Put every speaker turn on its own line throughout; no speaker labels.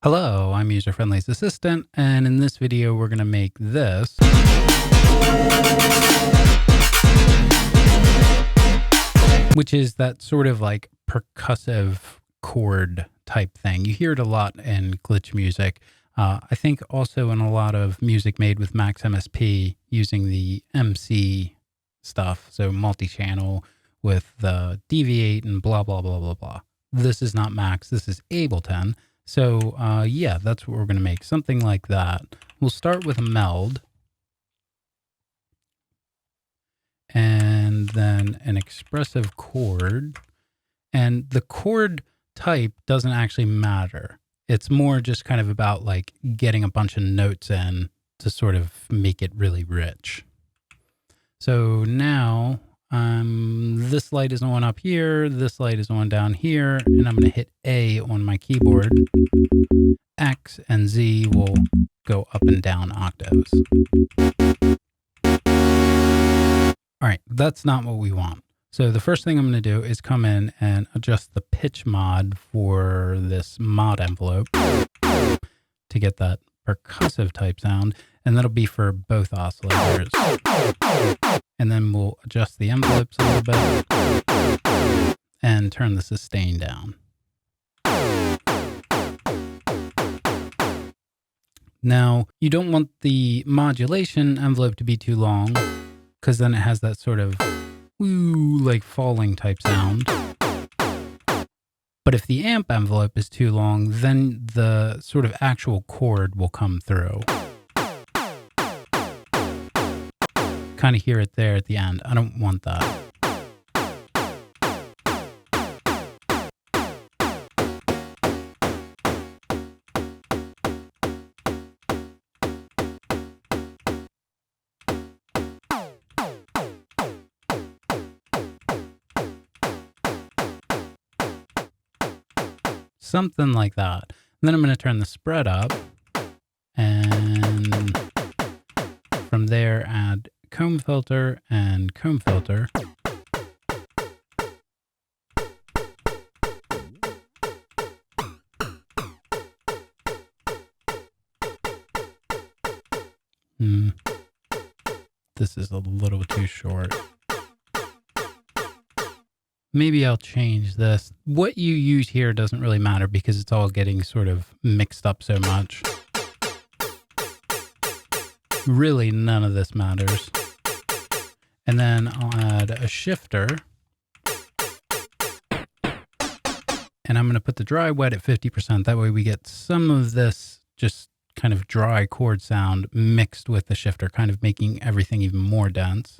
Hello, I'm User Friendly's assistant, and in this video we're going to make this, which is that sort of like percussive chord type thing. You hear it a lot in glitch music. I think also in a lot of music made with Max MSP using the MC stuff, so multi-channel with the deviate and blah, blah, blah, blah, blah. This is not Max, this is Ableton. So yeah, that's what we're going to make, something like that. We'll start with a meld, and then an expressive chord. And the chord type doesn't actually matter. It's more just kind of about like getting a bunch of notes in to sort of make it really rich. So now this light is on up here, this light is on down here, and I'm going to hit A on my keyboard. X and Z will go up and down octaves. All right, that's not what we want. So the first thing I'm going to do is come in and adjust the pitch mod for this mod envelope to get that percussive type sound, and that'll be for both oscillators. And then we'll adjust the envelopes a little bit and turn the sustain down. Now, you don't want the modulation envelope to be too long, because then it has that sort of woo, like falling type sound. But if the amp envelope is too long, then the sort of actual chord will come through. Kind of hear it there at the end. I don't want that. Something like that. And then I'm going to turn the spread up, and from there add comb filter and comb filter. This is a little too short. Maybe I'll change this. What you use here doesn't really matter because it's all getting sort of mixed up so much. Really, none of this matters. And then I'll add a shifter. And I'm going to put the dry wet at 50%. That way we get some of this just kind of dry chord sound mixed with the shifter, kind of making everything even more dense.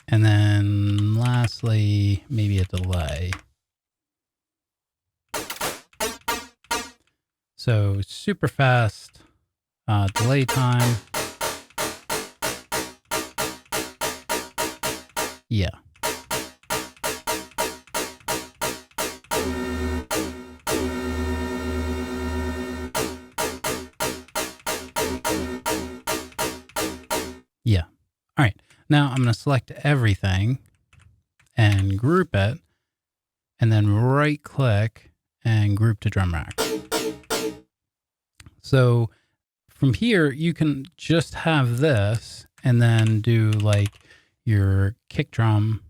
And then lastly, maybe a delay. So super fast delay time. Yeah. Yeah. All right. Now I'm going to select everything and group it, and then right click and group to drum rack. So from here, you can just have this and then do like your kick drum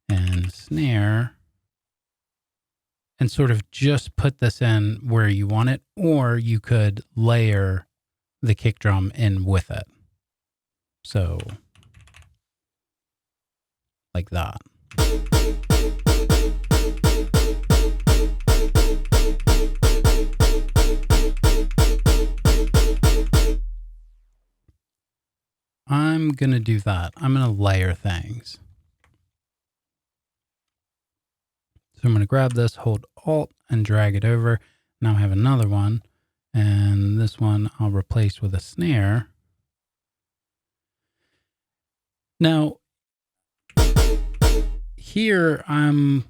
and snare and sort of just put this in where you want it, or you could layer the kick drum in with it. So, like that. I'm going to do that. I'm going to layer things. So I'm going to grab this, hold Alt, and drag it over. Now I have another one, and this one I'll replace with a snare. Now, here I'm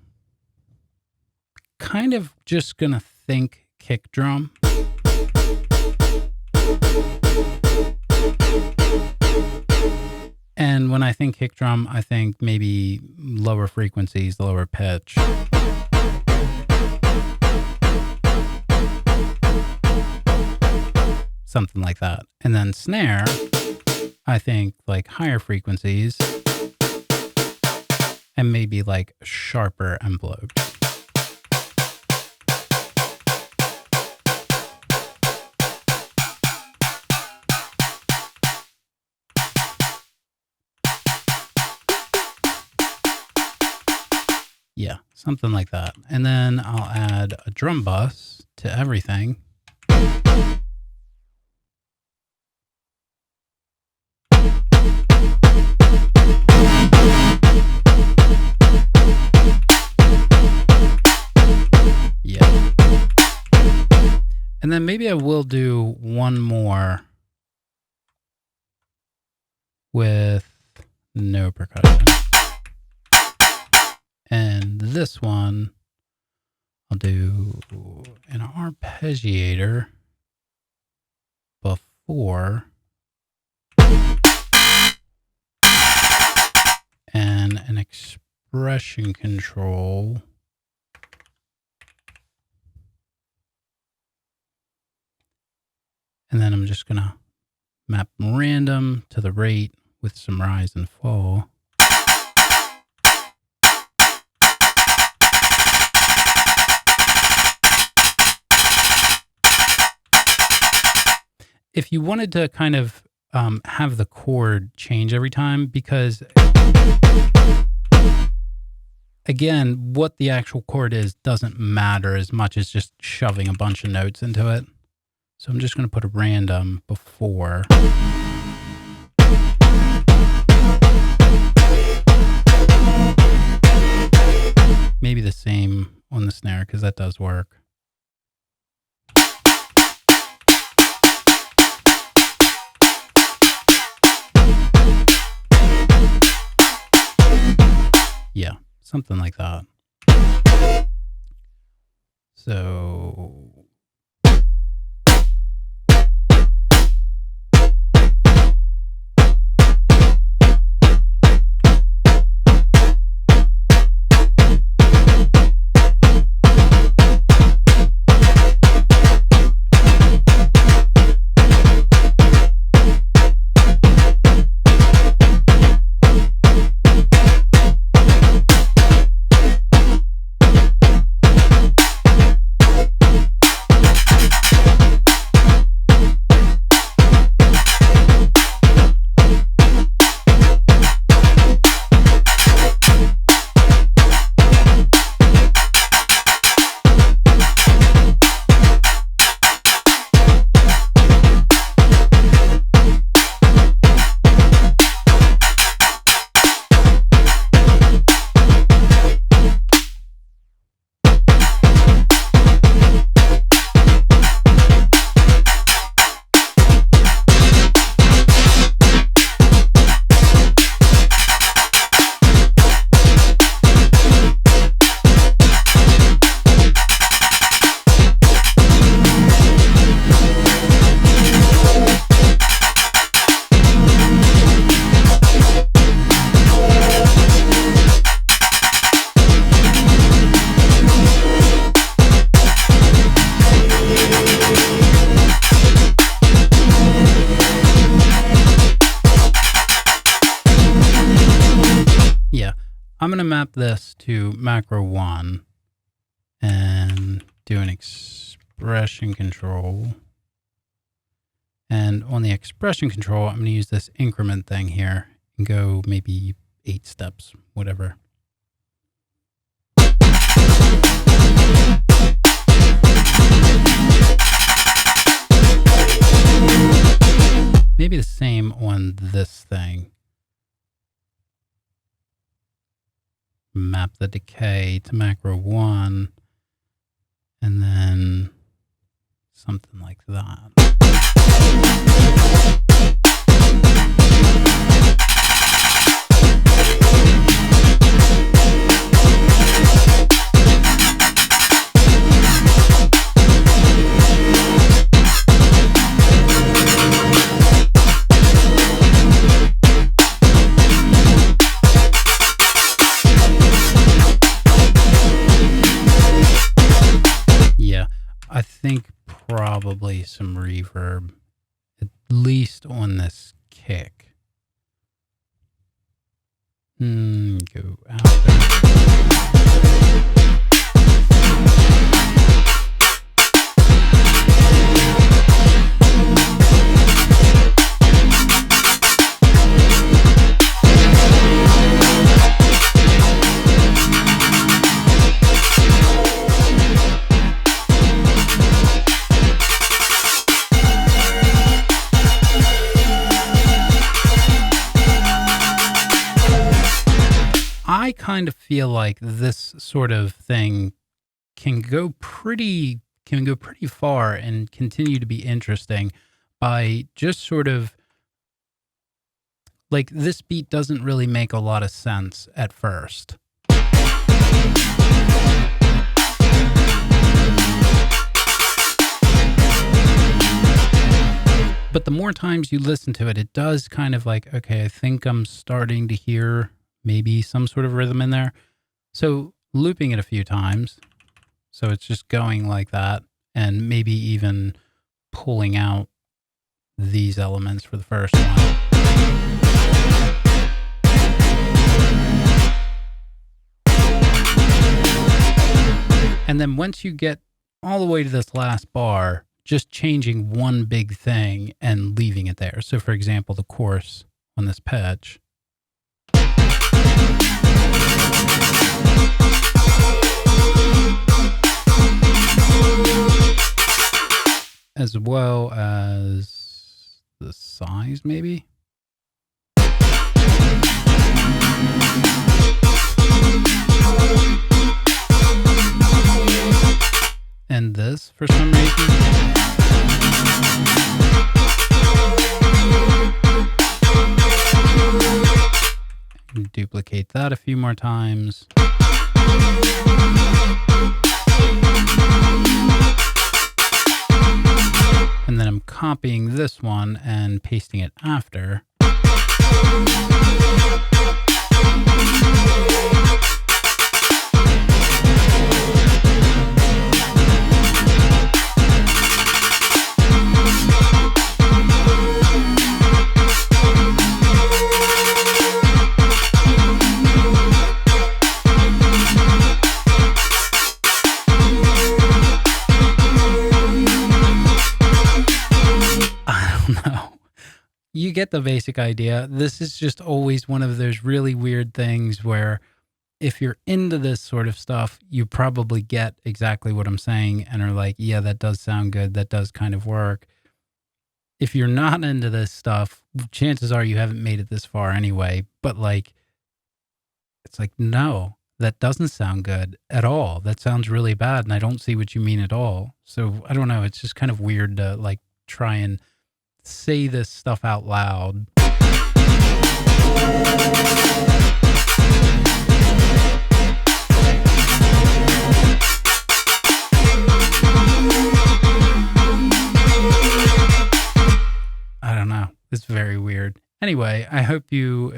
kind of just going to think kick drum. And when I think kick drum, I think maybe lower frequencies, lower pitch. Something like that. And then snare, I think like higher frequencies and maybe like sharper envelopes. Yeah, something like that. And then I'll add a drum bus to everything. Yeah. And then maybe I will do one more with no percussion. And this one, I'll do an arpeggiator before and an expression control and then I'm just going to map random to the rate with some rise and fall. If you wanted to kind of have the chord change every time, because again, what the actual chord is doesn't matter as much as just shoving a bunch of notes into it. So I'm just going to put a random before. Maybe the same on the snare, because that does work. Yeah, something like that. So I'm going to map this to macro 1 and do an expression control. And on the expression control, I'm going to use this increment thing here and go maybe 8 steps, whatever. Maybe the same on this thing. Map the decay to macro 1 and then something like that. probably some reverb, at least on this kick. Go out there. I kind of feel like this sort of thing can go pretty far and continue to be interesting by just sort of like, this beat doesn't really make a lot of sense at first. But the more times you listen to it, it does kind of like, okay, I think I'm starting to hear maybe some sort of rhythm in there. So looping it a few times, so it's just going like that, and maybe even pulling out these elements for the first one. And then once you get all the way to this last bar, just changing one big thing and leaving it there. So for example, the chorus on this patch. As well as the size, maybe. And this for some reason. Duplicate that a few more times. And then I'm copying this one and pasting it after. You get the basic idea. This is just always one of those really weird things where if you're into this sort of stuff, you probably get exactly what I'm saying and are like, yeah, that does sound good. That does kind of work. If you're not into this stuff, chances are you haven't made it this far anyway. But like, it's like, no, that doesn't sound good at all. That sounds really bad. And I don't see what you mean at all. So I don't know. It's just kind of weird to like try and say this stuff out loud. I don't know. It's very weird. Anyway, I hope you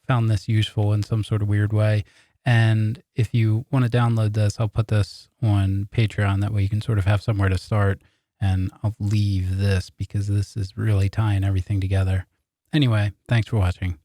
found this useful in some sort of weird way. And if you want to download this, I'll put this on Patreon. That way you can sort of have somewhere to start. And I'll leave this because this is really tying everything together. Anyway, thanks for watching.